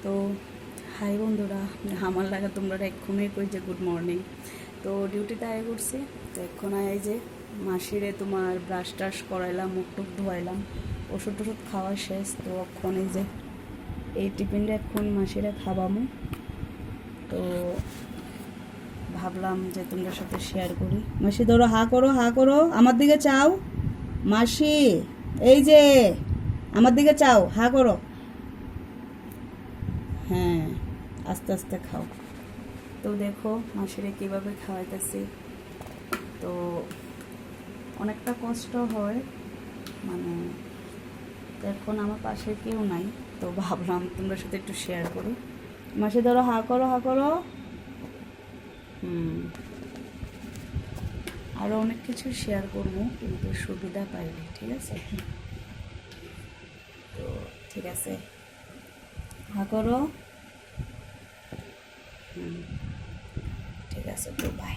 তো হাই বন্ধুরা, আমার লাগা তোমরা এক্ষুনি কই যে গুড মর্নিং। তো ডিউটিতে আয় করছি, তো এখন আয় যে মাসিরে তোমার ব্রাশ টাশ করাইলাম, মুখ টুক ধোয়াইলাম, ওষুধ টষুধ খাওয়া শেষ। তো এখন এই যে এই টিফিনটা এখন মাসিরা খাবামু। তো ভাবলাম যে তোমাদের সাথে শেয়ার করি। মাসি ধরো, হা করো, হা করো, আমার দিকে চাও। মাসি এই যে আমার দিকে চাও, হা করো। হ্যাঁ, আস্তে আস্তে খাও। তো দেখো মাসিরে কীভাবে খাওয়াইতেছি। তো অনেকটা কষ্ট হয়, মানে এখন আমার পাশে কেউ নাই, তো ভাবলাম তোমরা সাথে একটু শেয়ার করি। মাসি ধরো, হা করো, হা করো। আরও অনেক কিছু শেয়ার করবো, কিন্তু সুবিধা পাইনি, ঠিক আছে? তো ঠিক আছে, হা করো। ঠিক আছে, তো বাই।